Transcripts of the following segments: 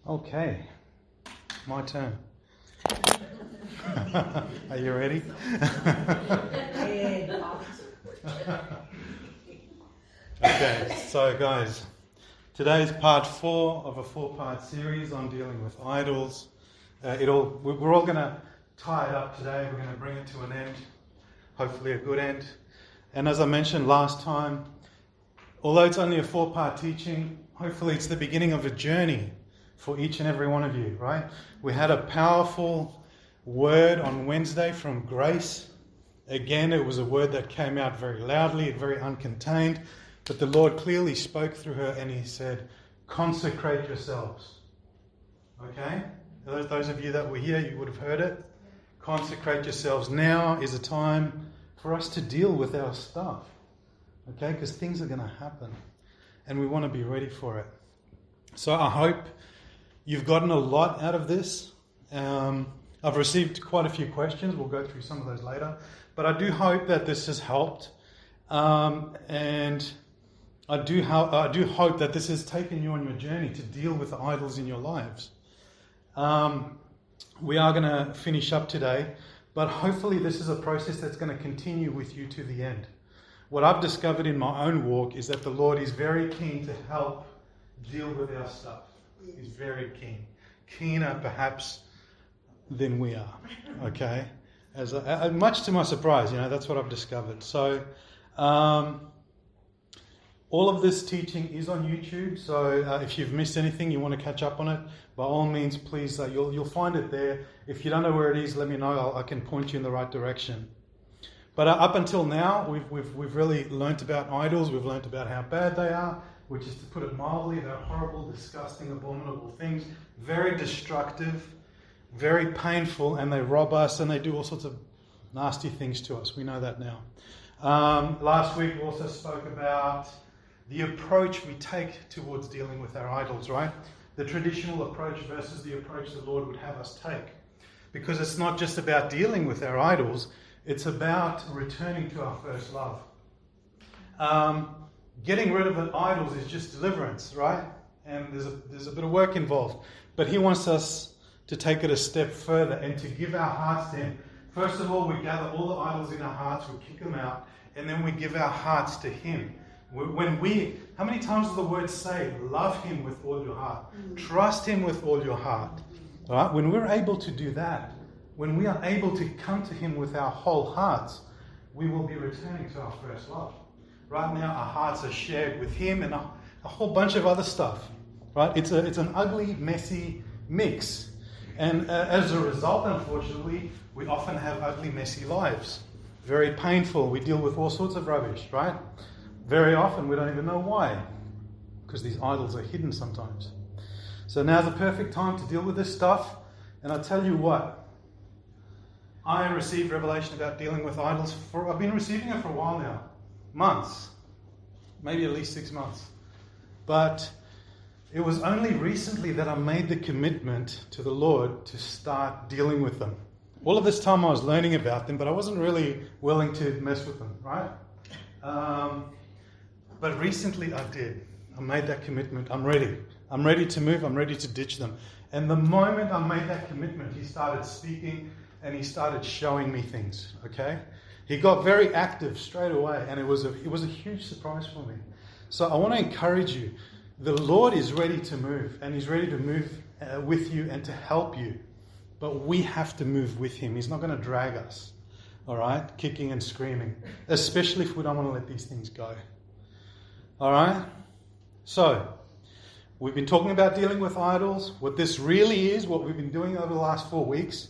Okay, my turn. Are you ready? Okay, so guys, today's part 4 of a 4-part series on dealing with idols. We're all going to tie it up today. We're going to bring it to an end, hopefully a good end. And as I mentioned last time, although it's only a 4-part teaching, hopefully it's the beginning of a journey for each and every one of you, right? We had a powerful word on Wednesday from Grace. Again, it was a word that came out very loudly, very uncontained, but the Lord clearly spoke through her and He said, consecrate yourselves. Okay? Those of you that were here, you would have heard it. Consecrate yourselves. Now is a time for us to deal with our stuff. Okay? Because things are going to happen and we want to be ready for it. So I hope you've gotten a lot out of this. I've received quite a few questions. We'll go through some of those later. But I do hope that this has helped. And I do hope that this has taken you on your journey to deal with the idols in your lives. We are going to finish up today. But hopefully this is a process that's going to continue with you to the end. What I've discovered in my own walk is that the Lord is very keen to help deal with our stuff. He's very keen. Keener, perhaps, than we are. Okay? Much to my surprise, that's what I've discovered. So, all of this teaching is on YouTube. So, if you've missed anything, you want to catch up on it, by all means, please, you'll find it there. If you don't know where it is, let me know. I can point you in the right direction. But up until now, we've really learnt about idols. We've learnt about how bad they are, which is, to put it mildly, they're horrible, disgusting, abominable things, very destructive, very painful, and they rob us and they do all sorts of nasty things to us. We know that now. Last week we also spoke about the approach we take towards dealing with our idols, right? The traditional approach versus the approach the Lord would have us take. Because it's not just about dealing with our idols, it's about returning to our first love. Getting rid of the idols is just deliverance, right? And there's a bit of work involved. But He wants us to take it a step further and to give our hearts to Him. First of all, we gather all the idols in our hearts, we kick them out, and then we give our hearts to Him. How many times does the word say, love Him with all your heart? Trust Him with all your heart. All right? When we're able to do that, when we are able to come to Him with our whole hearts, we will be returning to our first love. Right now, our hearts are shared with Him and a whole bunch of other stuff. Right? It's an ugly, messy mix. And as a result, unfortunately, we often have ugly, messy lives. Very painful. We deal with all sorts of rubbish, right? Very often, we don't even know why. Because these idols are hidden sometimes. So now's the perfect time to deal with this stuff. And I tell you what, I received revelation about dealing with idols. I've been receiving it for a while now. Months. Maybe at least 6 months. But it was only recently that I made the commitment to the Lord to start dealing with them. All of this time I was learning about them, but I wasn't really willing to mess with them, right? But recently I did. I made that commitment. I'm ready. I'm ready to move. I'm ready to ditch them. And the moment I made that commitment, He started speaking and He started showing me things, okay? He got very active straight away, and it was a huge surprise for me. So I want to encourage you. The Lord is ready to move, and He's ready to move with you and to help you. But we have to move with Him. He's not going to drag us, all right, kicking and screaming, especially if we don't want to let these things go. All right? So, we've been talking about dealing with idols. What this really is, what we've been doing over the last 4 weeks,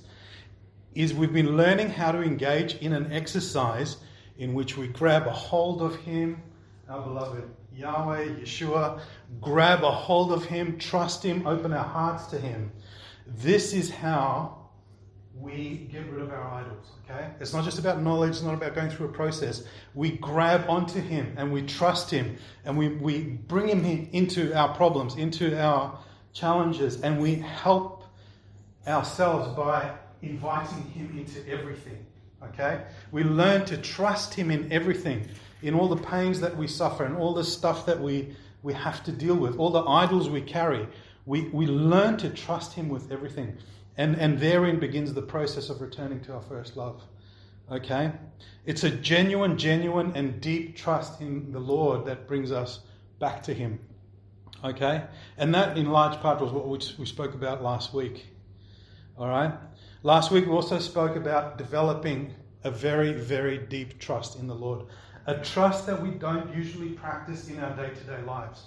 is we've been learning how to engage in an exercise in which we grab a hold of Him, our beloved Yahweh, Yeshua, grab a hold of Him, trust Him, open our hearts to Him. This is how we get rid of our idols, okay? It's not just about knowledge, it's not about going through a process. We grab onto Him and we trust Him and we bring Him into our problems, into our challenges, and we help ourselves by inviting Him into everything, okay? We learn to trust Him in everything, in all the pains that we suffer and all the stuff that we have to deal with, all the idols we carry. We learn to trust Him with everything. And therein begins the process of returning to our first love. Okay? It's a genuine and deep trust in the Lord that brings us back to Him. Okay? And that in large part was what we spoke about last week. Alright? Last week we also spoke about developing a very, very deep trust in the Lord. A trust that we don't usually practice in our day-to-day lives.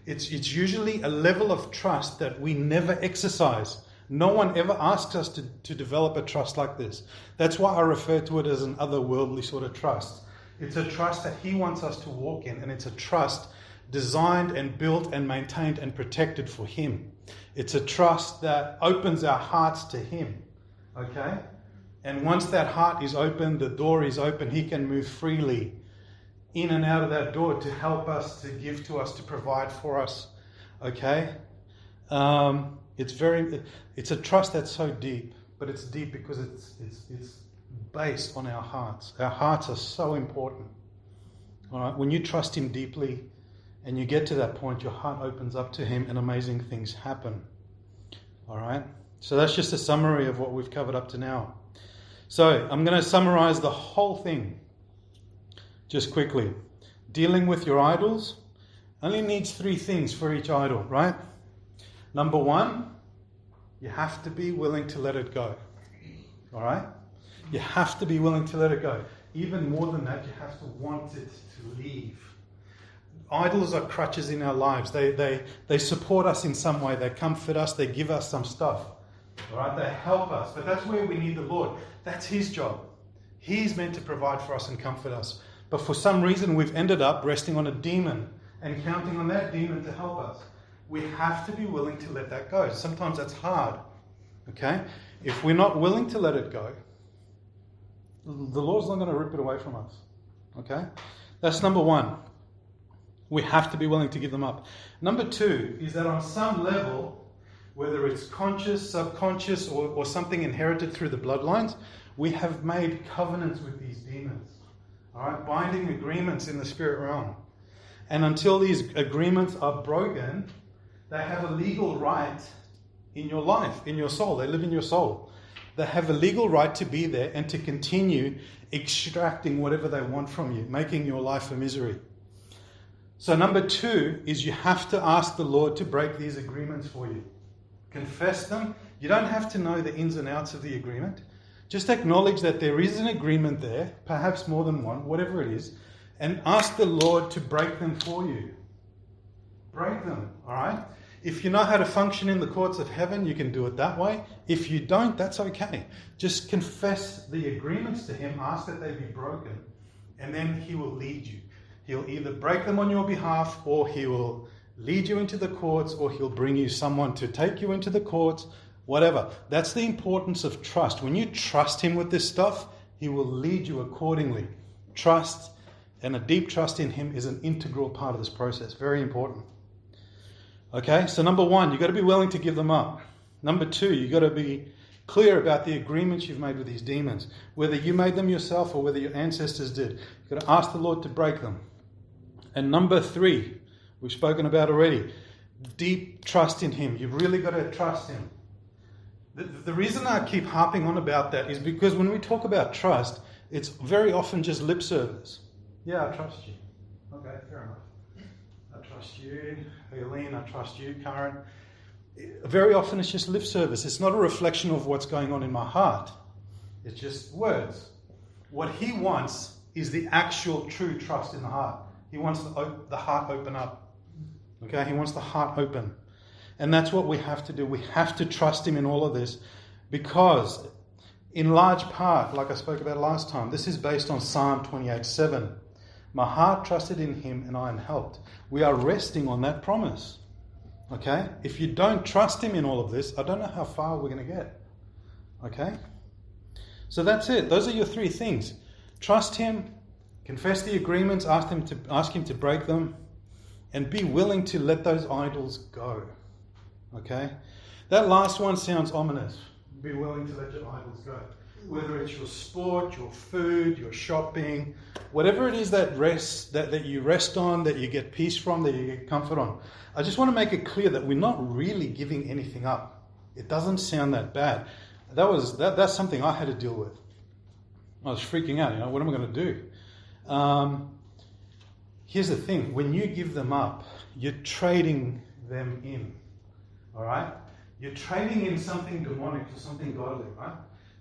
It's usually a level of trust that we never exercise. No one ever asks us to develop a trust like this. That's why I refer to it as an otherworldly sort of trust. It's a trust that He wants us to walk in, and it's a trust designed and built and maintained and protected for Him. It's a trust that opens our hearts to Him. Okay? And once that heart is open, the door is open, He can move freely in and out of that door to help us, to give to us, to provide for us. Okay? It's a trust that's so deep, but it's deep because it's based on our hearts. Our hearts are so important. All right? When you trust Him deeply and you get to that point, your heart opens up to Him and amazing things happen. All right? So that's just a summary of what we've covered up to now. So I'm going to summarize the whole thing just quickly. Dealing with your idols only needs 3 things for each idol, right? Number 1, you have to be willing to let it go. All right? You have to be willing to let it go. Even more than that, you have to want it to leave. Idols are crutches in our lives. They support us in some way. They comfort us. They give us some stuff. All right? They help us. But that's where we need the Lord. That's His job. He's meant to provide for us and comfort us. But for some reason, we've ended up resting on a demon and counting on that demon to help us. We have to be willing to let that go. Sometimes that's hard. Okay? If we're not willing to let it go, the Lord's not going to rip it away from us. Okay? That's number 1. We have to be willing to give them up. Number 2 is that on some level, whether it's conscious, subconscious, or something inherited through the bloodlines, we have made covenants with these demons. All right? Binding agreements in the spirit realm. And until these agreements are broken, they have a legal right in your life, in your soul. They live in your soul. They have a legal right to be there and to continue extracting whatever they want from you, making your life a misery. So number 2 is you have to ask the Lord to break these agreements for you. Confess them. You don't have to know the ins and outs of the agreement. Just acknowledge that there is an agreement there, perhaps more than one, whatever it is, and ask the Lord to break them for you. Break them, all right? If you know how to function in the courts of heaven, you can do it that way. If you don't, that's okay. Just confess the agreements to Him, ask that they be broken, and then He will lead you. He'll either break them on your behalf, or He will lead you into the courts, or He'll bring you someone to take you into the courts, whatever. That's the importance of trust. When you trust Him with this stuff, He will lead you accordingly. Trust and a deep trust in Him is an integral part of this process. Very important. Okay, so number 1, you've got to be willing to give them up. Number 2, you've got to be clear about the agreements you've made with these demons. Whether you made them yourself or whether your ancestors did. You've got to ask the Lord to break them. And number 3, we've spoken about already, deep trust in Him. You've really got to trust Him. The reason I keep harping on about that is because when we talk about trust, it's very often just lip service. Yeah, I trust you. Okay, fair enough. I trust you, Eileen, I trust you, Karen. Very often it's just lip service. It's not a reflection of what's going on in my heart. It's just words. What He wants is the actual true trust in the heart. He wants the heart open up. Okay, He wants the heart open. And that's what we have to do. We have to trust Him in all of this because in large part, like I spoke about last time, this is based on Psalm 28:7. My heart trusted in Him and I am helped. We are resting on that promise. Okay? If you don't trust Him in all of this, I don't know how far we're going to get. Okay? So that's it. Those are your 3 things. Trust Him, confess the agreements, ask Him to break them, and be willing to let those idols go. Okay? That last one sounds ominous. Be willing to let your idols go. whether it's your sport, your food, your shopping, whatever it is that you rest on, that you get peace from, that you get comfort on. I just want to make it clear that we're not really giving anything up. It doesn't sound that bad. That's something I had to deal with. I was freaking out. What am I going to do? Here's the thing: when you give them up, you're trading them in. All right? You're trading in something demonic for something godly, right?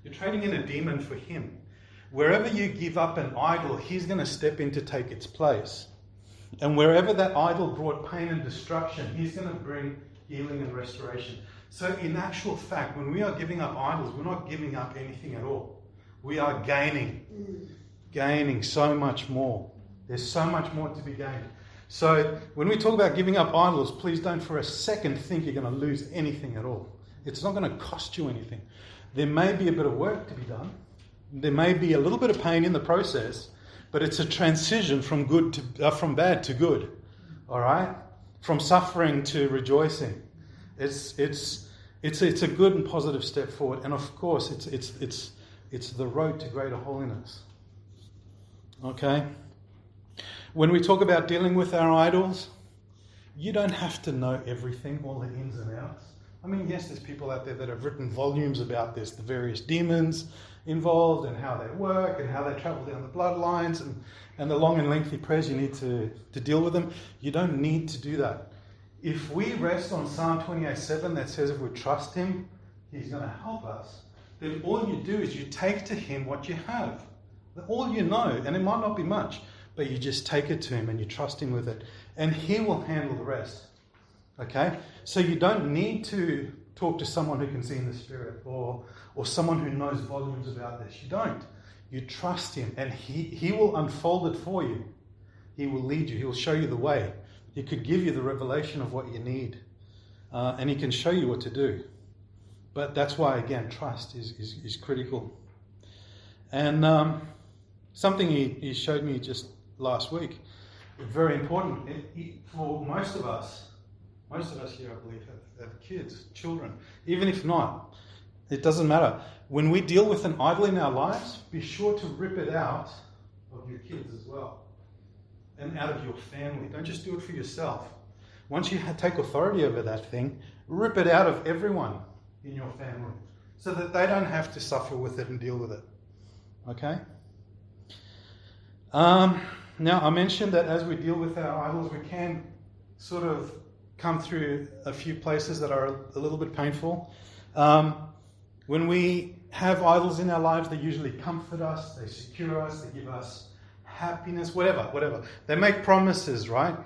You're trading in a demon for him. Wherever you give up an idol, he's going to step in to take its place. And wherever that idol brought pain and destruction, he's going to bring healing and restoration. So in actual fact, when we are giving up idols, we're not giving up anything at all. We are gaining so much more. There's so much more to be gained. So when we talk about giving up idols, please don't for a second think you're going to lose anything at all. It's not going to cost you anything. There may be a bit of work to be done. There may be a little bit of pain in the process, but it's a transition from bad to good. All right, from suffering to rejoicing. It's a good and positive step forward, and of course, it's the road to greater holiness. Okay. When we talk about dealing with our idols, you don't have to know everything, all the ins and outs. I mean, yes, there's people out there that have written volumes about this, the various demons involved and how they work and how they travel down the bloodlines and the long and lengthy prayers you need to deal with them. You don't need to do that. If we rest on Psalm 28:7 that says if we trust him, he's going to help us, then all you do is you take to him what you have. All you know, and it might not be much, but you just take it to him and you trust him with it. And he will handle the rest. Okay? So you don't need to talk to someone who can see in the spirit or someone who knows volumes about this. You don't. You trust him and he will unfold it for you. He will lead you. He will show you the way. He could give you the revelation of what you need. And he can show you what to do. But that's why, again, trust is critical. And something he showed me just last week, very important for most of us here, I believe, have kids, children. Even if not, it doesn't matter. When we deal with an idol in our lives, be sure to rip it out of your kids as well and out of your family. Don't just do it for yourself. Once you take authority over that thing, rip it out of everyone in your family so that they don't have to suffer with it and deal with it. Okay? Now, I mentioned that as we deal with our idols, we can sort of come through a few places that are a little bit painful. When we have idols in our lives, they usually comfort us, they secure us, they give us happiness, whatever. They make promises, right?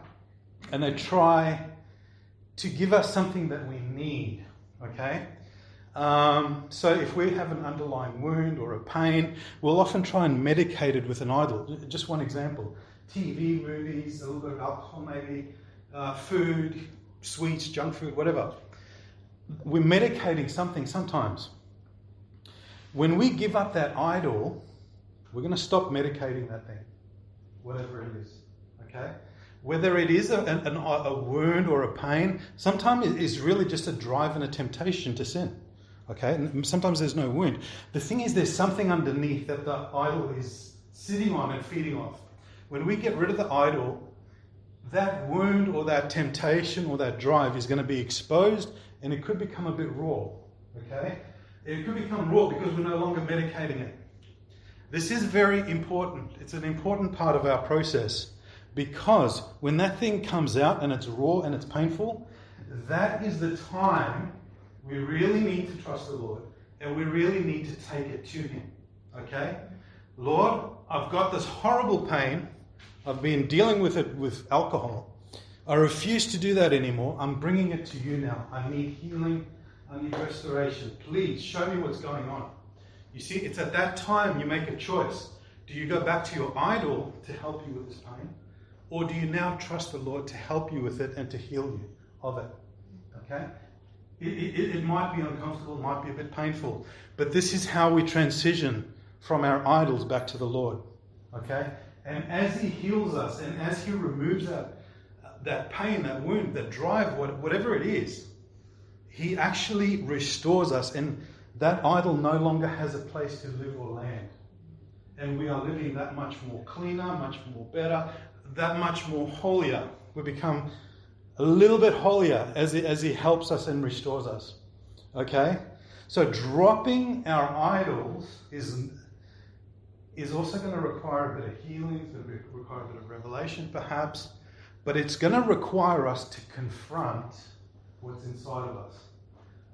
And they try to give us something that we need, okay? So if we have an underlying wound or a pain, we'll often try and medicate it with an idol. Just one example. TV, movies, a little bit of alcohol maybe, food, sweets, junk food, whatever. We're medicating something sometimes. When we give up that idol, we're going to stop medicating that thing, whatever it is, okay? Whether it is a wound or a pain, sometimes it's really just a drive and a temptation to sin. Okay, and sometimes there's no wound. The thing is, there's something underneath that the idol is sitting on and feeding off. When we get rid of the idol, that wound or that temptation or that drive is going to be exposed, and it could become a bit raw. Okay, it could become raw because we're no longer medicating it. This is very important. It's an important part of our process because when that thing comes out and it's raw and it's painful, that is the time we really need to trust the Lord and we really need to take it to him. Okay? Lord, I've got this horrible pain. I've been dealing with it with alcohol. I refuse to do that anymore. I'm bringing it to you now. I need healing. I need restoration. Please show me what's going on. You see, it's at that time you make a choice. Do you go back to your idol to help you with this pain? Or do you now trust the Lord to help you with it and to heal you of it? Okay? It might be uncomfortable, it might be a bit painful, but this is how we transition from our idols back to the Lord. Okay? And as he heals us and as he removes that pain, that wound, that drive, whatever it is, he actually restores us. And that idol no longer has a place to live or land. And we are living that much more cleaner, much more better, that much more holier. We become a little bit holier as he helps us and restores us. Okay? So dropping our idols is also going to require a bit of healing, it's going to require a bit of revelation perhaps, but it's going to require us to confront what's inside of us.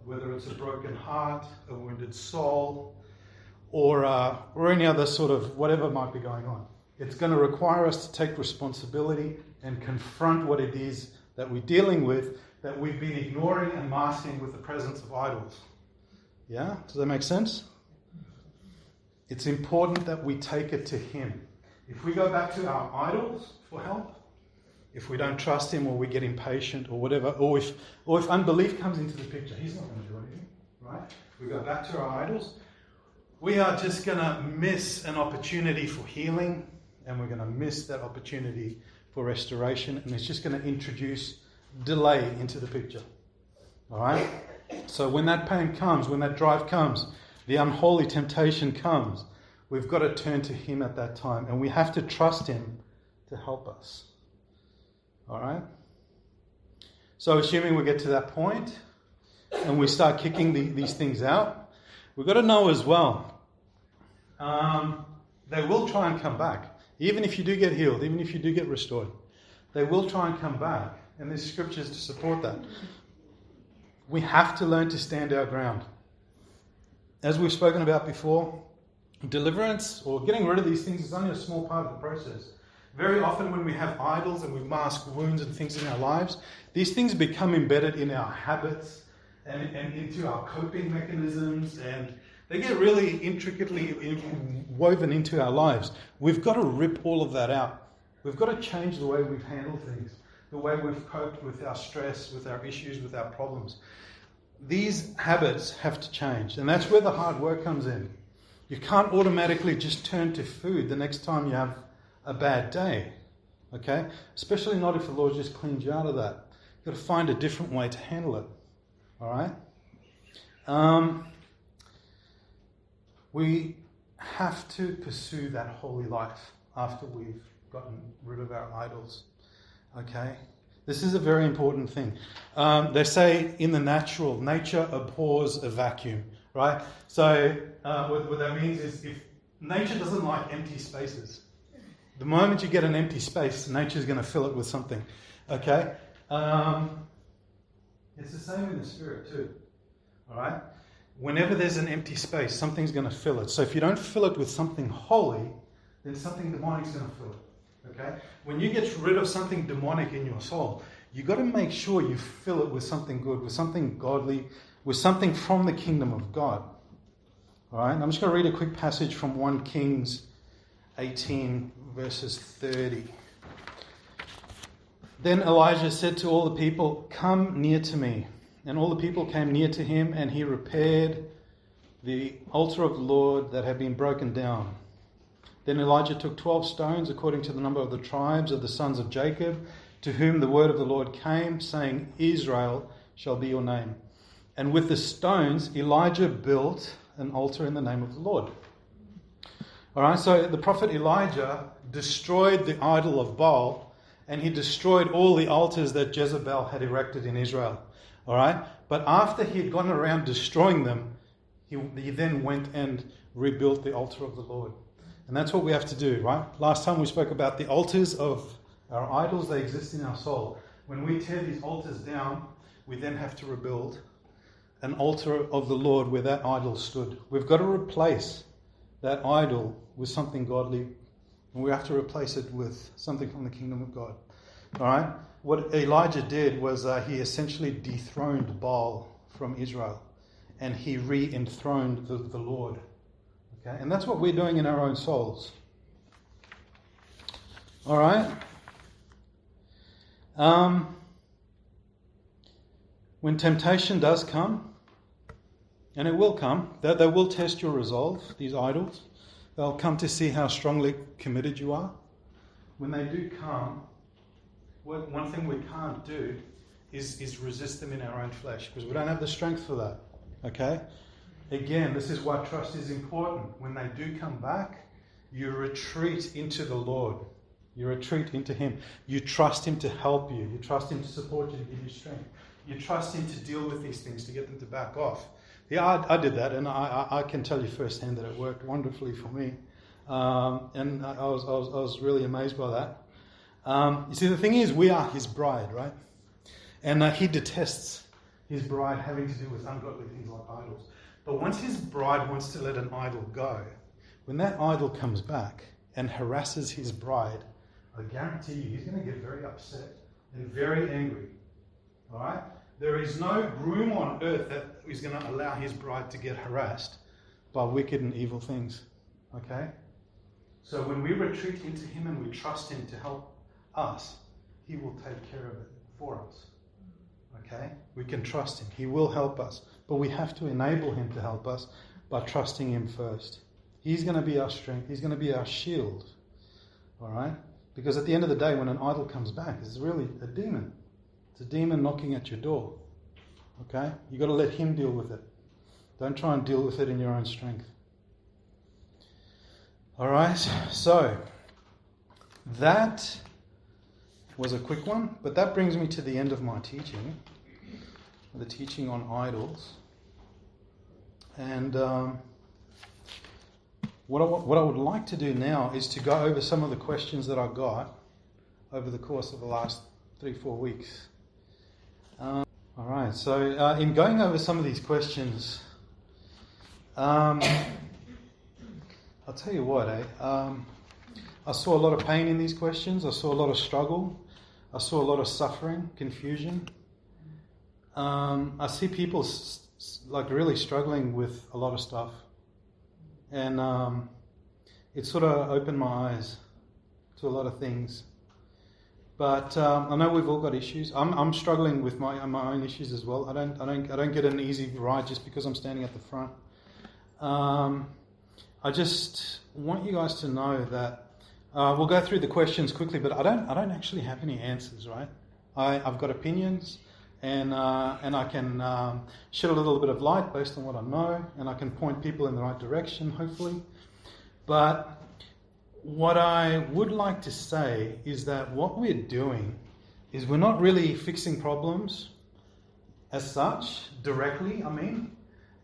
Whether it's a broken heart, a wounded soul, or any other sort of whatever might be going on. It's going to require us to take responsibility and confront what it is that we're dealing with, that we've been ignoring and masking with the presence of idols. Yeah? Does that make sense? It's important that we take it to Him. If we go back to our idols for help, if we don't trust Him or we get impatient or whatever, or if unbelief comes into the picture, He's not going to do anything, right? We go back to our idols, we are just going to miss an opportunity for healing, and we're going to miss that opportunity for restoration, and it's just going to introduce delay into the picture. All right? So when that pain comes, when that drive comes, the unholy temptation comes, we've got to turn to Him at that time, and we have to trust Him to help us. All right? So assuming we get to that point and we start kicking these things out, we've got to know as well, they will try and come back. Even if you do get healed, even if you do get restored, they will try and come back. And there's scriptures to support that. We have to learn to stand our ground. As we've spoken about before, deliverance or getting rid of these things is only a small part of the process. Very often when we have idols and we mask wounds and things in our lives, these things become embedded in our habits and into our coping mechanisms, and they get really intricately woven into our lives. We've got to rip all of that out. We've got to change the way we've handled things, the way we've coped with our stress, with our issues, with our problems. These habits have to change, and that's where the hard work comes in. You can't automatically just turn to food the next time you have a bad day, okay? Especially not if the Lord just cleans you out of that. You've got to find a different way to handle it, all right? We have to pursue that holy life after we've gotten rid of our idols, okay? This is a very important thing. They say in the natural, nature abhors a vacuum, right? So what that means is if nature doesn't like empty spaces. The moment you get an empty space, nature's going to fill it with something, okay? It's the same in the spirit too, all right? Whenever there's an empty space, something's going to fill it. So if you don't fill it with something holy, then something demonic's going to fill it, okay? When you get rid of something demonic in your soul, you've got to make sure you fill it with something good, with something godly, with something from the kingdom of God, all right? And I'm just going to read a quick passage from 1 Kings 18, verses 30. Then Elijah said to all the people, "Come near to me." And all the people came near to him, and he repaired the altar of the Lord that had been broken down. Then Elijah took 12 stones, according to the number of the tribes of the sons of Jacob, to whom the word of the Lord came, saying, "Israel shall be your name." And with the stones, Elijah built an altar in the name of the Lord. All right, so the prophet Elijah destroyed the idol of Baal, and he destroyed all the altars that Jezebel had erected in Israel. All right, but after he had gone around destroying them, he then went and rebuilt the altar of the Lord. And that's what we have to do, right? Last time we spoke about the altars of our idols. They exist in our soul. When we tear these altars down, we then have to rebuild an altar of the Lord where that idol stood. We've got to replace that idol with something godly, and we have to replace it with something from the kingdom of God. All right? What Elijah did was he essentially dethroned Baal from Israel, and he re-enthroned the Lord. Okay? And that's what we're doing in our own souls. All right? When temptation does come, and it will come, they will test your resolve, these idols. They'll come to see how strongly committed you are. When they do come, one thing we can't do is resist them in our own flesh, because we don't have the strength for that. Okay? Again, this is why trust is important. When they do come back, you retreat into the Lord. You retreat into Him. You trust Him to help you. You trust Him to support you, to give you strength. You trust Him to deal with these things, to get them to back off. Yeah, I did that, and I can tell you firsthand that it worked wonderfully for me. And I was really amazed by that. You see, the thing is, we are His bride, right? And He detests His bride having to do with ungodly things like idols. But once His bride wants to let an idol go, when that idol comes back and harasses His bride, I guarantee you, He's going to get very upset and very angry. All right? There is no groom on earth that is going to allow his bride to get harassed by wicked and evil things. Okay? So when we retreat into Him and we trust Him to help us, He will take care of it for us. Okay? We can trust Him. He will help us. But we have to enable Him to help us by trusting Him first. He's going to be our strength. He's going to be our shield. All right? Because at the end of the day, when an idol comes back, it's really a demon. It's a demon knocking at your door. Okay? You've got to let Him deal with it. Don't try and deal with it in your own strength. All right? So, that was a quick one, but that brings me to the end of my teaching. The teaching on idols. And what I would like to do now is to go over some of the questions that I got over the course of the last 3-4 weeks. All right, so in going over some of these questions, I'll tell you what, I saw a lot of pain in these questions. I saw a lot of struggle. I saw a lot of suffering, confusion. I see people like really struggling with a lot of stuff. And it sort of opened my eyes to a lot of things. But I know we've all got issues. I'm struggling with my own issues as well. I don't get an easy ride just because I'm standing at the front. I just want you guys to know that we'll go through the questions quickly, but I don't actually have any answers, right? I've got opinions, and I can shed a little bit of light based on what I know, and I can point people in the right direction, hopefully. But what I would like to say is that what we're doing is we're not really fixing problems as such, directly,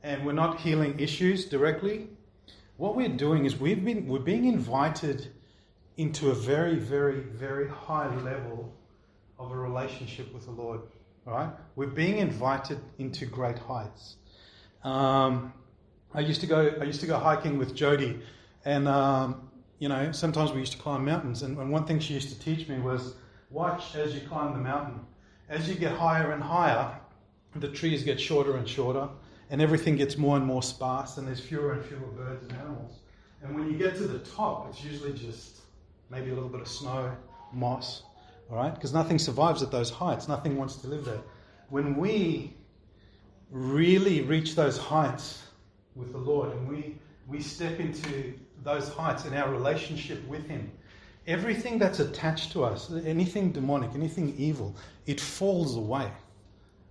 and we're not healing issues directly. What we're doing is we're being invited into a very, very, very high level of a relationship with the Lord. All right? We're being invited into great heights. I used to go hiking with Jody, and sometimes we used to climb mountains. And one thing she used to teach me was, watch as you climb the mountain. As you get higher and higher, the trees get shorter and shorter, and everything gets more and more sparse, and there's fewer and fewer birds and animals. And when you get to the top, it's usually just maybe a little bit of snow, moss, all right? Because nothing survives at those heights. Nothing wants to live there. When we really reach those heights with the Lord, and we step into those heights in our relationship with Him, everything that's attached to us, anything demonic, anything evil, it falls away.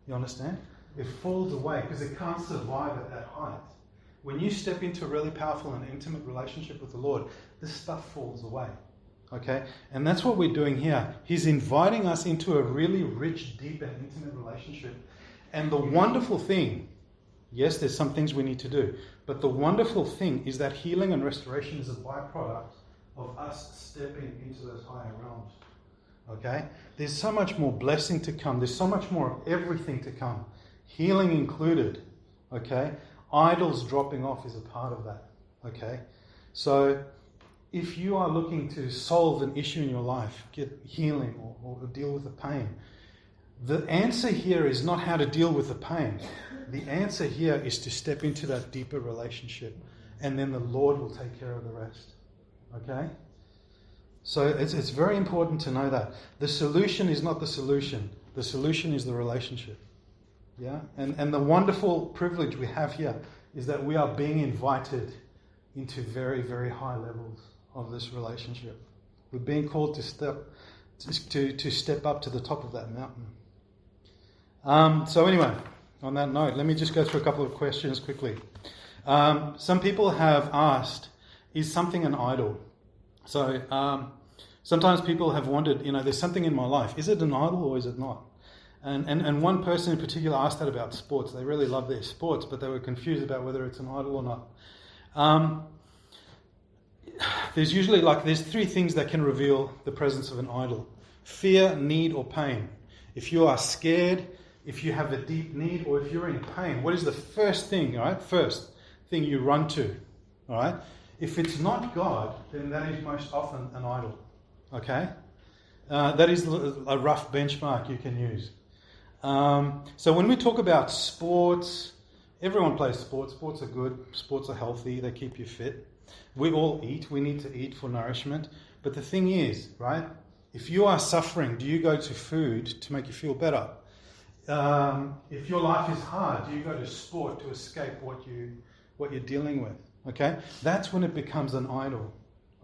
You understand? It falls away because it can't survive at that height. When you step into a really powerful and intimate relationship with the Lord, this stuff falls away. Okay? And that's what we're doing here. He's inviting us into a really rich, deep, and intimate relationship. And the wonderful thing, yes, there's some things we need to do, but the wonderful thing is that healing and restoration is a byproduct of us stepping into those higher realms. Okay? There's so much more blessing to come. There's so much more of everything to come. Healing included. Okay? Idols dropping off is a part of that. Okay? So, if you are looking to solve an issue in your life, get healing or deal with the pain, the answer here is not how to deal with the pain. The answer here is to step into that deeper relationship, and then the Lord will take care of the rest. Okay? So it's very important to know that. The solution is not the solution. The solution is the relationship. Yeah? And the wonderful privilege we have here is that we are being invited into very, very high levels of this relationship. We're being called to step up to the top of that mountain. So anyway, on that note, let me just go through a couple of questions quickly. Some people have asked, is something an idol? So sometimes people have wondered, there's something in my life. Is it an idol or is it not? And one person in particular asked that about sports. They really love their sports, but they were confused about whether it's an idol or not. There's three things that can reveal the presence of an idol: fear, need, or pain. If you are scared, if you have a deep need, or if you're in pain, what is the first thing, all right? First thing you run to, all right? If it's not God, then that is most often an idol, okay? That is a rough benchmark you can use. So when we talk about sports, everyone plays sports. Sports are good. Sports are healthy. They keep you fit. We all eat. We need to eat for nourishment. But the thing is, right, if you are suffering, do you go to food to make you feel better? If your life is hard, do you go to sport to escape what you're dealing with? Okay? That's when it becomes an idol.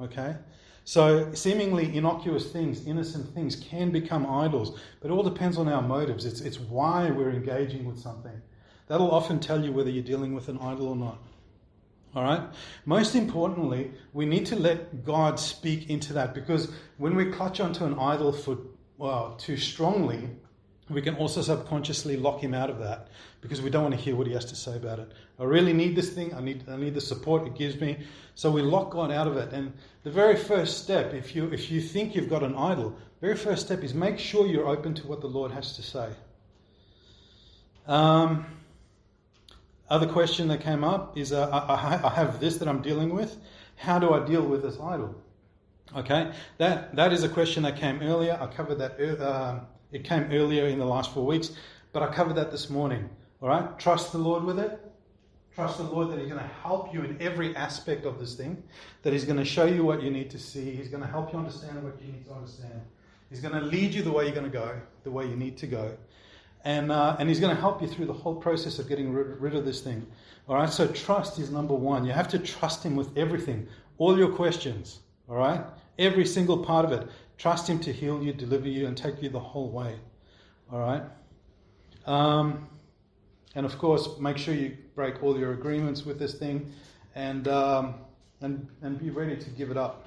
Okay? So seemingly innocuous things, innocent things can become idols, but it all depends on our motives. It's why we're engaging with something. That'll often tell you whether you're dealing with an idol or not. All right? Most importantly, we need to let God speak into that, because when we clutch onto an idol too strongly, we can also subconsciously lock him out of that, because we don't want to hear what he has to say about it. I really need this thing. I need the support it gives me. So we lock God out of it. And the very first step, if you think you've got an idol, the very first step is make sure you're open to what the Lord has to say. Other question that came up is, I have this that I'm dealing with. How do I deal with this idol? Okay, that is a question that came earlier. I covered that. It came earlier in the last 4 weeks, but I covered that this morning. All right, trust the Lord with it. Trust the Lord that He's going to help you in every aspect of this thing. That He's going to show you what you need to see. He's going to help you understand what you need to understand. He's going to lead you the way you're going to go, the way you need to go. And He's going to help you through the whole process of getting rid of this thing. All right, so trust is number one. You have to trust Him with everything, all your questions. All right, every single part of it. Trust Him to heal you, deliver you, and take you the whole way. All right, and of course, make sure you break all your agreements with this thing, and be ready to give it up.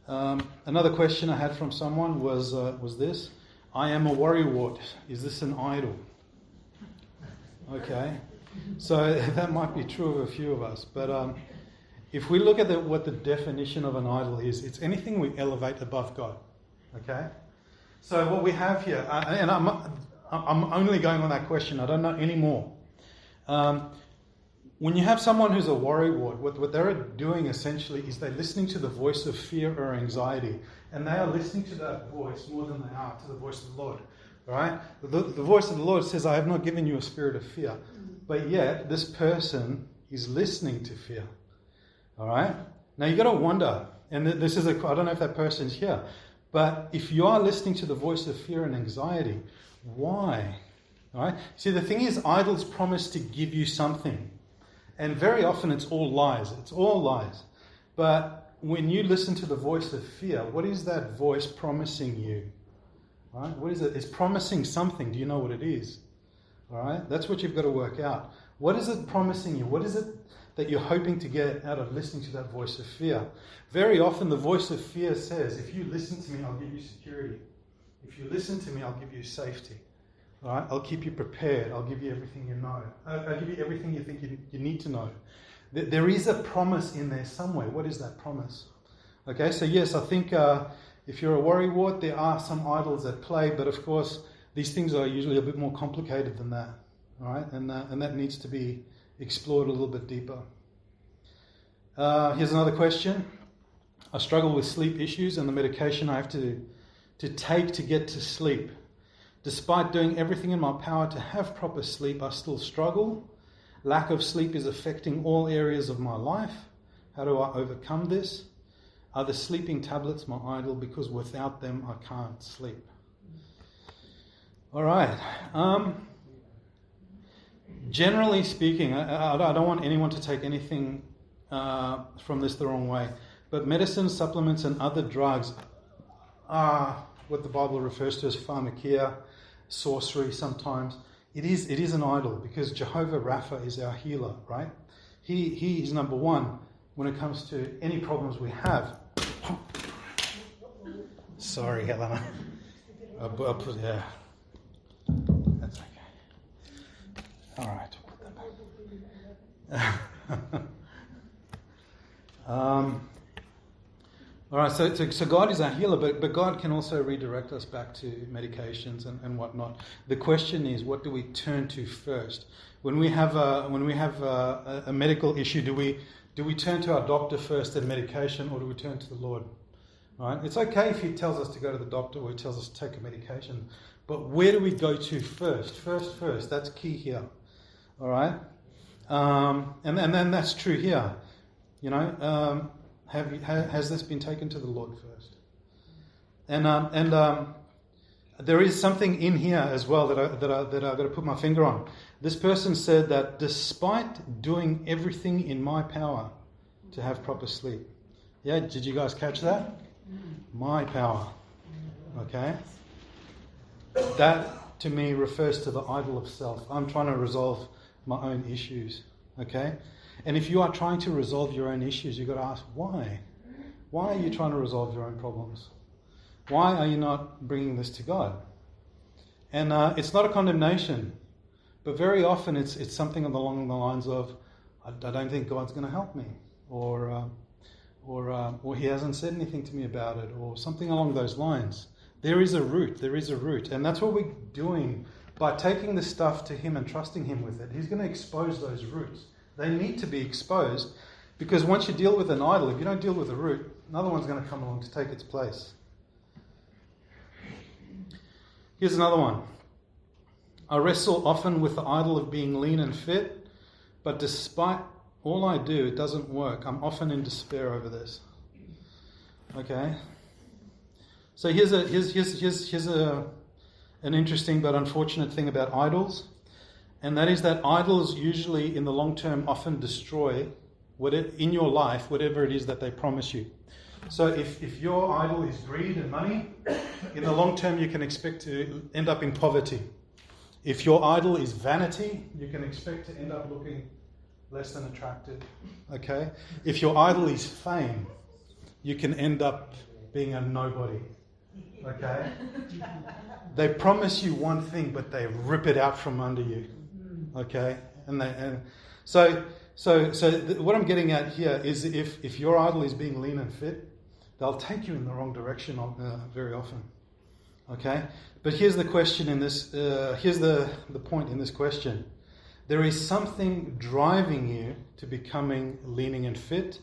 Another question I had from someone was this. I am a worrywart. Is this an idol? Okay. So that might be true of a few of us. But if we look at what the definition of an idol is, it's anything we elevate above God. Okay? So what we have here, and I'm only going on that question. I don't know any more. When you have someone who's a worrywart, what they're doing essentially is they're listening to the voice of fear or anxiety. And they are listening to that voice more than they are to the voice of the Lord. Right? The voice of the Lord says, I have not given you a spirit of fear. But yet, this person is listening to fear. All right? Now, you've got to wonder, and this is I don't know if that person's here, but if you are listening to the voice of fear and anxiety, why? All right? See, the thing is, idols promise to give you something. And very often it's all lies. It's all lies. But when you listen to the voice of fear, what is that voice promising you? All right? What is it? It's promising something. Do you know what it is? All right? That's what you've got to work out. What is it promising you? What is it that you're hoping to get out of listening to that voice of fear? Very often the voice of fear says, if you listen to me, I'll give you security. If you listen to me, I'll give you safety. All right? I'll keep you prepared. I'll give you everything you know. I'll give you everything you think you need to know. There is a promise in there somewhere. What is that promise? Okay, so yes, I think if you're a worrywart, there are some idols at play, but of course, these things are usually a bit more complicated than that. All right, and that needs to be explored a little bit deeper. Here's another question. I struggle with sleep issues and the medication I have to take to get to sleep. Despite doing everything in my power to have proper sleep, I still struggle. Lack of sleep is affecting all areas of my life. How do I overcome this? Are the sleeping tablets my idol? Because without them, I can't sleep. All right. Generally speaking, I don't want anyone to take anything from this the wrong way, but medicine, supplements, and other drugs are what the Bible refers to as pharmakia, sorcery sometimes. It is an idol, because Jehovah Rapha is our healer, right? He is number one when it comes to any problems we have. Sorry, Helena. I'll put, yeah. That's okay. All right, we'll put that back. All right, so God is our healer, but God can also redirect us back to medications and whatnot. The question is, what do we turn to first? When we have a medical issue, do we turn to our doctor first and medication, or do we turn to the Lord? All right, it's okay if He tells us to go to the doctor or He tells us to take a medication, but where do we go to first? First. That's key here. All right, and then that's true here. You know. Has this been taken to the Lord first? And there is something in here as well that I've got to put my finger on. This person said that despite doing everything in my power to have proper sleep. Yeah, did you guys catch that? My power. Okay? That to me refers to the idol of self. I'm trying to resolve my own issues. Okay? And if you are trying to resolve your own issues, you've got to ask, why? Why are you trying to resolve your own problems? Why are you not bringing this to God? And it's not a condemnation, but very often it's something along the lines of, I don't think God's going to help me, or He hasn't said anything to me about it, or something along those lines. There is a root, and that's what we're doing by taking the stuff to Him and trusting Him with it. He's going to expose those roots. They need to be exposed, because once you deal with an idol, if you don't deal with the root, another one's going to come along to take its place. Here's another one. I wrestle often with the idol of being lean and fit, but despite all I do, it doesn't work. I'm often in despair over this. Okay. So here's an interesting but unfortunate thing about idols. And that is that idols usually in the long term often destroy in your life whatever it is that they promise you. So if your idol is greed and money, in the long term you can expect to end up in poverty. If your idol is vanity, you can expect to end up looking less than attractive. Okay? If your idol is fame, you can end up being a nobody. Okay? They promise you one thing, but they rip it out from under you. Okay, so what I'm getting at here is if your idol is being lean and fit, they'll take you in the wrong direction very often. Okay, but here's the question in this. Here's the point in this question. There is something driving you to becoming leaning and fit.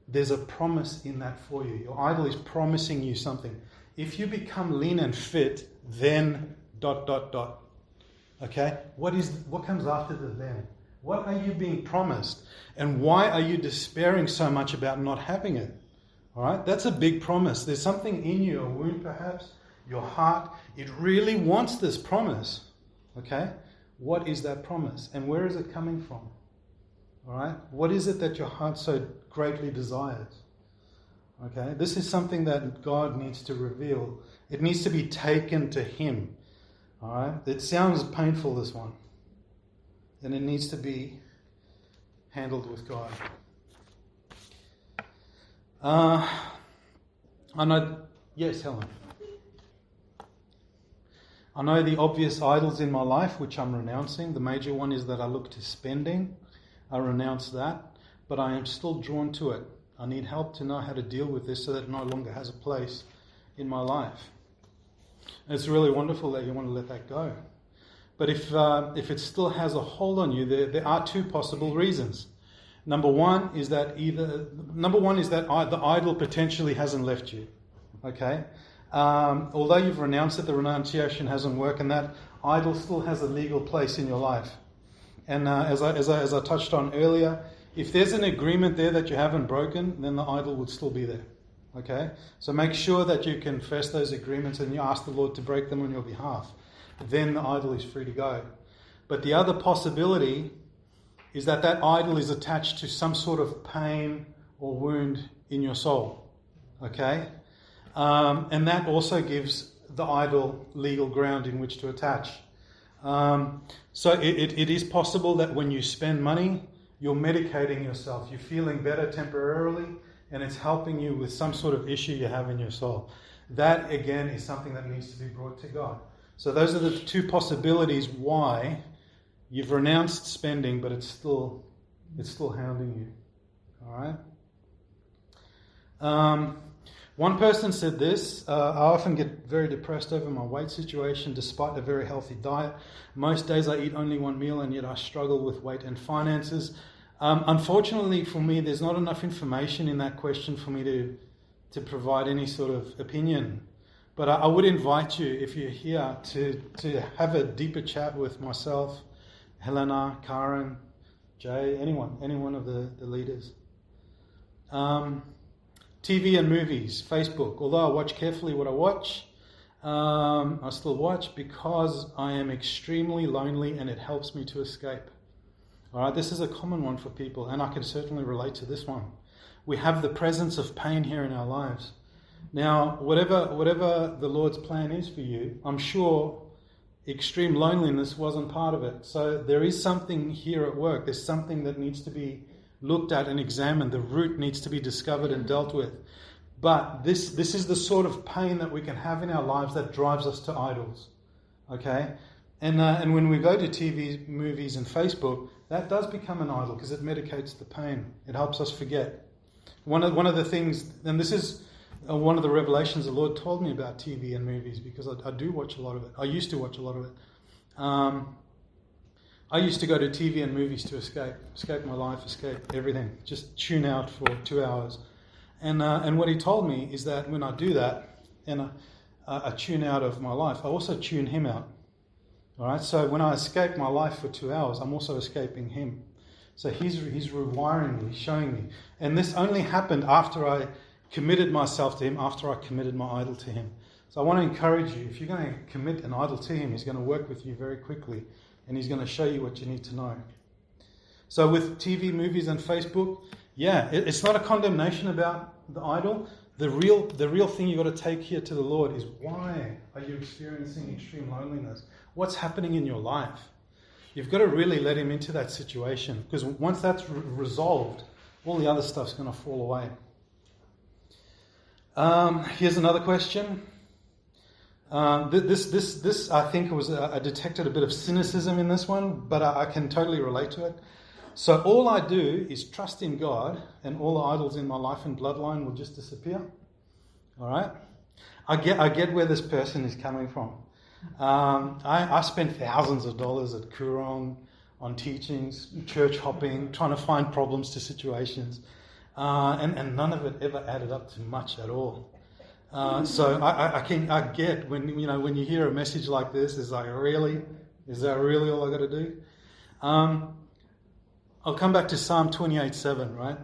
There's a promise in that for you. Your idol is promising you something. If you become lean and fit, then ... Okay, what comes after the then? What are you being promised? And why are you despairing so much about not having it? All right, that's a big promise. There's something in you, a wound perhaps, your heart. It really wants this promise. Okay, what is that promise? And where is it coming from? All right, what is it that your heart so greatly desires? Okay, this is something that God needs to reveal. It needs to be taken to Him. All right, it sounds painful, this one, and it needs to be handled with God. I know, yes, Helen. I know the obvious idols in my life, which I'm renouncing. The major one is that I look to spending. I renounce that, but I am still drawn to it. I need help to know how to deal with this so that it no longer has a place in my life. It's really wonderful that you want to let that go. But if it still has a hold on you, there are two possible reasons. Number one is that the idol potentially hasn't left you. Okay? Although you've renounced it, the renunciation hasn't worked, and that idol still has a legal place in your life. And as I touched on earlier, if there's an agreement there that you haven't broken, then the idol would still be there. Okay? So make sure that you confess those agreements and you ask the Lord to break them on your behalf. Then the idol is free to go. But the other possibility is that idol is attached to some sort of pain or wound in your soul. Okay? And that also gives the idol legal ground in which to attach. So it is possible that when you spend money, you're medicating yourself. You're feeling better temporarily, and it's helping you with some sort of issue you have in your soul. That, again, is something that needs to be brought to God. So those are the two possibilities why you've renounced spending, but it's still hounding you. All right? One person said this: I often get very depressed over my weight situation despite a very healthy diet. Most days I eat only one meal and yet I struggle with weight and finances. Unfortunately for me, there's not enough information in that question for me to provide any sort of opinion. But I would invite you, if you're here, to have a deeper chat with myself, Helena, Karen, Jay, anyone of the leaders. TV and movies, Facebook. Although I watch carefully what I watch, I still watch because I am extremely lonely and it helps me to escape. All right, this is a common one for people, and I can certainly relate to this one. We have the presence of pain here in our lives. Now, whatever the Lord's plan is for you, I'm sure extreme loneliness wasn't part of it. So there is something here at work. There's something that needs to be looked at and examined. The root needs to be discovered and dealt with. But this is the sort of pain that we can have in our lives that drives us to idols. Okay? And when we go to TV, movies and Facebook, that does become an idol because it medicates the pain. It helps us forget. One of the things, and this is one of the revelations the Lord told me about TV and movies, because I do watch a lot of it. I used to watch a lot of it. I used to go to TV and movies to escape my life, escape everything, just tune out for 2 hours. And what he told me is that when I do that, and I tune out of my life, I also tune him out. All right. So when I escape my life for 2 hours, I'm also escaping him. So he's rewiring me, he's showing me. And this only happened after I committed myself to him, after I committed my idol to him. So I want to encourage you, if you're going to commit an idol to him, he's going to work with you very quickly, and he's going to show you what you need to know. So with TV, movies, and Facebook, yeah, it's not a condemnation about the idol. The real thing you've got to take here to the Lord is, why are you experiencing extreme loneliness? What's happening in your life? You've got to really let him into that situation, because once that's resolved, all the other stuff's going to fall away. Here's another question. This I think I detected a bit of cynicism in this one, but I can totally relate to it. So all I do is trust in God, and all the idols in my life and bloodline will just disappear. All right? I get where this person is coming from. I spent thousands of dollars at Koorong on teachings, church hopping, trying to find problems to situations, and none of it ever added up to much at all. So I get when you hear a message like this, it's like, really? Is that really all I got to do? I'll come back to Psalm 28:7, right?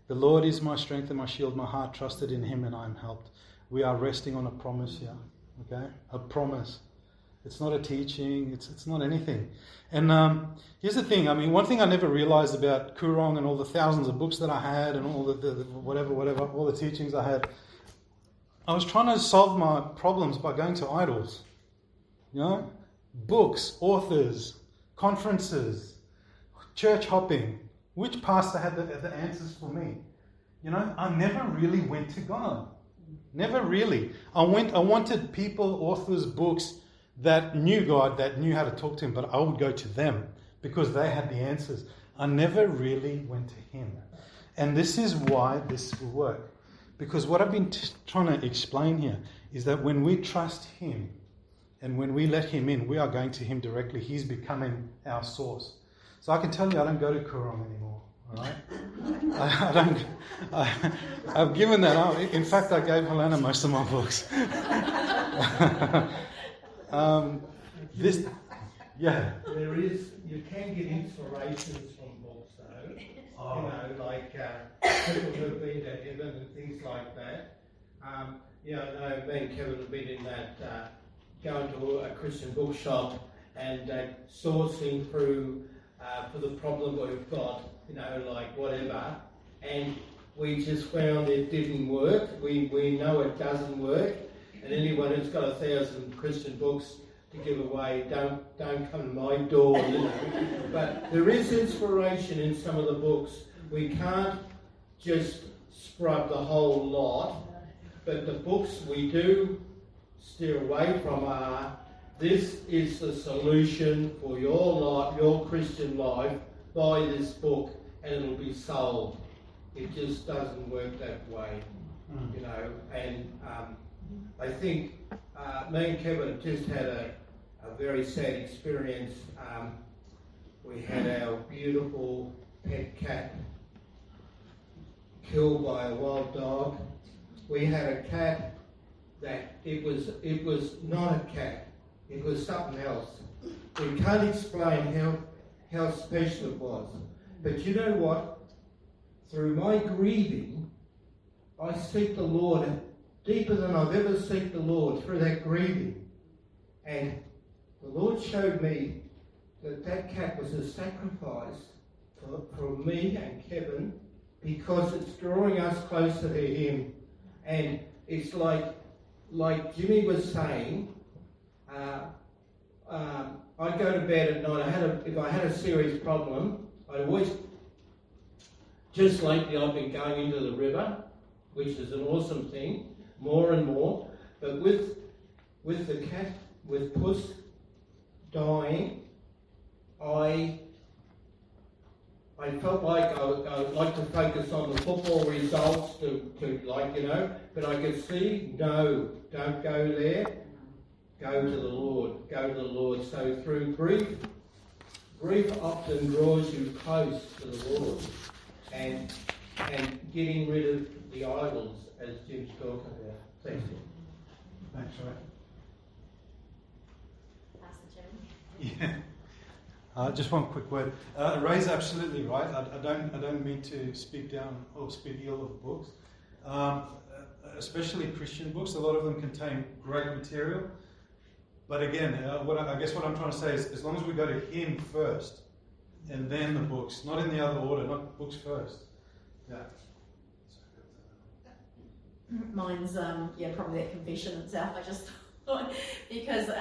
The Lord is my strength and my shield, my heart trusted in him and I am helped. We are resting on a promise here, okay? A promise. It's not a teaching, it's not anything. And here's the thing, one thing I never realized about Koorong and all the thousands of books that I had and all the whatever, all the teachings I had, I was trying to solve my problems by going to idols. Books, authors, conferences, church hopping. Which pastor had the answers for me? I never really went to God. Never really. I wanted people, authors, books that knew God, that knew how to talk to him, but I would go to them because they had the answers. I never really went to him. And this is why this will work. Because what I've been trying to explain here is that when we trust him and when we let him in, we are going to him directly. He's becoming our source. So I can tell you I don't go to Koorong anymore. All right? I've given that up. In fact, I gave Helena most of my books. You can get inspirations from books though. Like people who've been to heaven and things like that. Me and Kevin have been in that, going to a Christian bookshop and sourcing through for the problem we've got, like whatever, and we just found it didn't work. We know it doesn't work, and anyone who's got 1,000 Christian books to give away. Don't come to my door, you know. But there is inspiration in some of the books. We can't just scrub the whole lot, but the books we do steer away from are, this is the solution for your life, your Christian life. Buy this book and it'll be sold. It just doesn't work that way, you know. And I think me and Kevin have just had a very sad experience. We had our beautiful pet cat killed by a wild dog. We had a cat that it was not a cat. It was something else. We can't explain how special it was. But you know what? Through my grieving, I seek the Lord deeper than I've ever sought the Lord through that grieving. And the Lord showed me that cat was a sacrifice for me and Kevin, because it's drawing us closer to Him. And it's like Jimmy was saying, I'd go to bed at night. If I had a serious problem, I'd always, just lately I've been going into the river, which is an awesome thing, more and more. But with the cat, with Puss dying, I felt like I would like to focus on the football results to like, you know, but I could see, no, don't go there. Go to the Lord. Go to the Lord. So through grief often draws you close to the Lord, and getting rid of the idols, as Jim's talking about. Thanks, Jim. Thanks, right. Pastor Jim. Yeah. Just one quick word. Ray's absolutely right. I don't mean to speak down or speak ill of books, especially Christian books. A lot of them contain great material. But again, I guess what I'm trying to say is, as long as we go to Him first, and then the books, not in the other order, not books first. Yeah. Mine's probably that confession itself. I just thought, because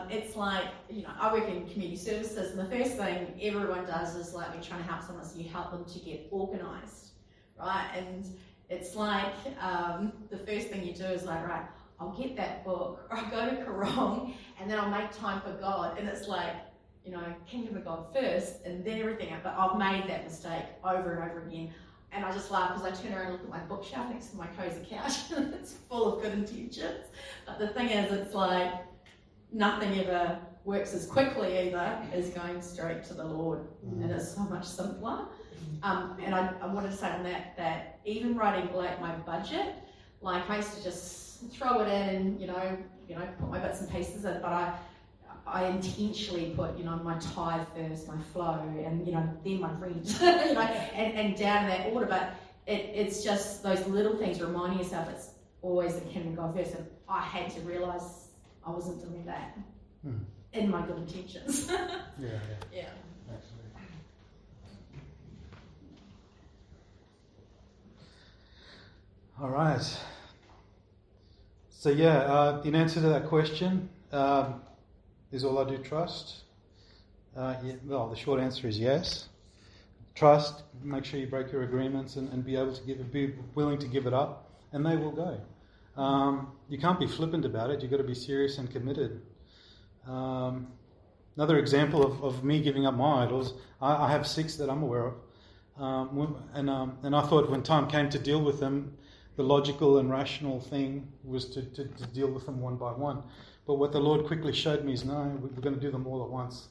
it's like, you know, I work in community services, and the first thing everyone does is like, we're trying to help someone, so you help them to get organised, right? And it's like the first thing you do is like, right, I'll get that book, or I'll go to Koorong, and then I'll make time for God. And it's like, you know, kingdom of God first, and then everything else. But I've made that mistake over and over again. And I just laugh because I turn around and look at my bookshelf next to my cozy couch, and it's full of good intentions. But the thing is, it's like nothing ever works as quickly either as going straight to the Lord. And it's so much simpler. And I want to say on that even writing like my budget, like I used to just throw it in, you know, put my bits and pieces in, but I intentionally put, you know, my tithe first, my flow, and, you know, then my rent, you know, and down in that order. But it's just those little things, reminding yourself it's always the kingdom of God first. And I had to realise I wasn't doing that in my good intentions. Yeah. Absolutely. All right. So in answer to that question, is all I do trust? Well, the short answer is yes. Trust, make sure you break your agreements and be able to be willing to give it up, and they will go. You can't be flippant about it. You've got to be serious and committed. Another example of me giving up my idols, I have 6 that I'm aware of, and I thought when time came to deal with them, the logical and rational thing was to deal with them one by one. But what the Lord quickly showed me is, no, we're going to do them all at once.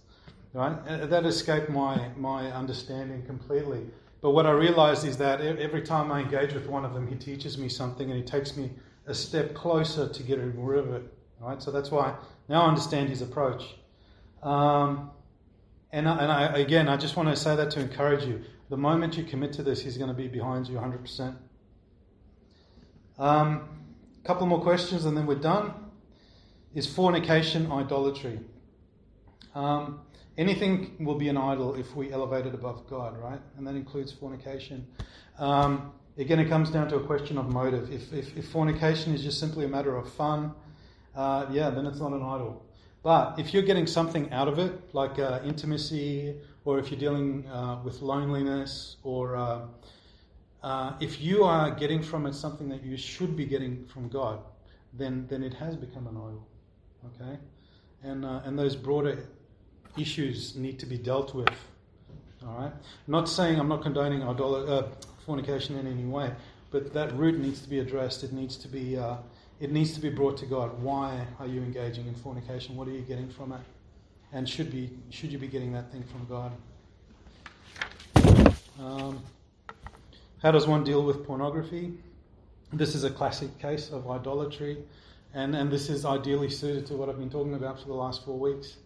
Right? And that escaped my understanding completely. But what I realized is that every time I engage with one of them, He teaches me something, and He takes me a step closer to getting rid of it. Right? So that's why now I understand His approach. And I just want to say that to encourage you. The moment you commit to this, He's going to be behind you 100%. Couple more questions and then we're done. Is fornication idolatry? Anything will be an idol if we elevate it above God, right? And that includes fornication. Again, it comes down to a question of motive. If fornication is just simply a matter of fun, then it's not an idol. But if you're getting something out of it, like intimacy, or if you're dealing with loneliness, or if you are getting from it something that you should be getting from God, then it has become an idol. Okay? And those broader issues need to be dealt with. All right? Not saying I'm not condoning fornication in any way, but that root needs to be addressed. It needs to be brought to God. Why are you engaging in fornication? What are you getting from it? And should you be getting that thing from God? How does one deal with pornography? This is a classic case of idolatry, and this is ideally suited to what I've been talking about for the last 4 weeks.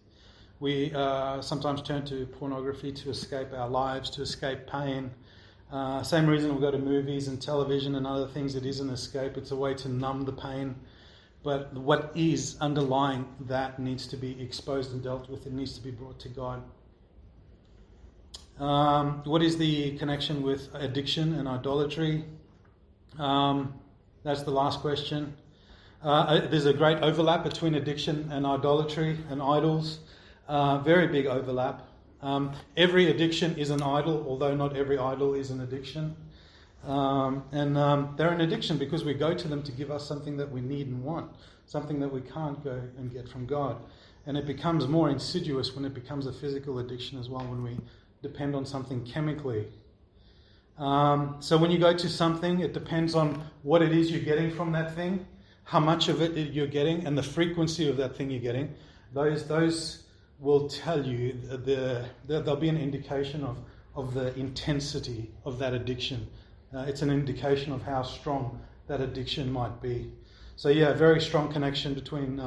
We sometimes turn to pornography to escape our lives, to escape pain. Same reason we go to movies and television and other things. It is an escape. It's a way to numb the pain. But what is underlying that needs to be exposed and dealt with. It needs to be brought to God. What is the connection with addiction and idolatry? That's the last question. There's a great overlap between addiction and idolatry and idols. Very big overlap. Every addiction is an idol, although not every idol is an addiction. They're an addiction because we go to them to give us something that we need and want, something that we can't go and get from God. And it becomes more insidious when it becomes a physical addiction as well, when we depend on something chemically. So when you go to something, it depends on what it is you're getting from that thing, how much of it you're getting, and the frequency of that thing you're getting. Those will tell you, there'll be an indication of the intensity of that addiction. It's an indication of how strong that addiction might be. So yeah, very strong connection between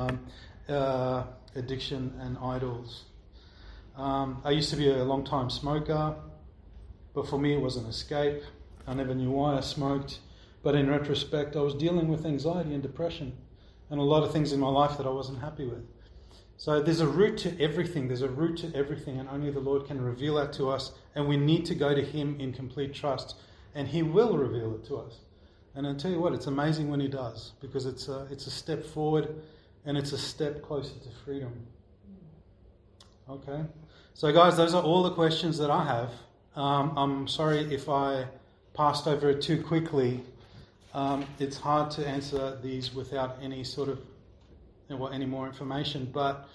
addiction and idols. I used to be a long time smoker, but for me it was an escape. I never knew why I smoked, but in retrospect I was dealing with anxiety and depression and a lot of things in my life that I wasn't happy with. So there's a root to everything. And only the Lord can reveal that to us, and we need to go to Him in complete trust, and He will reveal it to us. And I'll tell you what, it's amazing when He does, because it's a step forward, and it's a step closer to freedom. Okay? So guys, those are all the questions that I have. I'm sorry if I passed over it too quickly. It's hard to answer these without any sort of any more information, but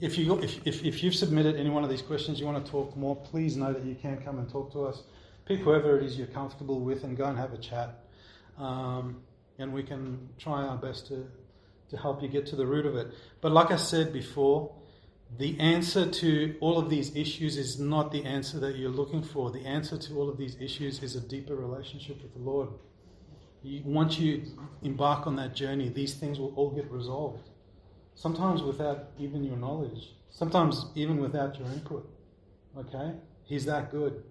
if you've submitted any one of these questions, you want to talk more, please know that you can come and talk to us. Pick whoever it is you're comfortable with and go and have a chat, and we can try our best to help you get to the root of it. But like I said before, the answer to all of these issues is not the answer that you're looking for. The answer to all of these issues is a deeper relationship with the Lord. Once you embark on that journey, these things will all get resolved. Sometimes without even your knowledge. Sometimes even without your input. Okay? He's that good.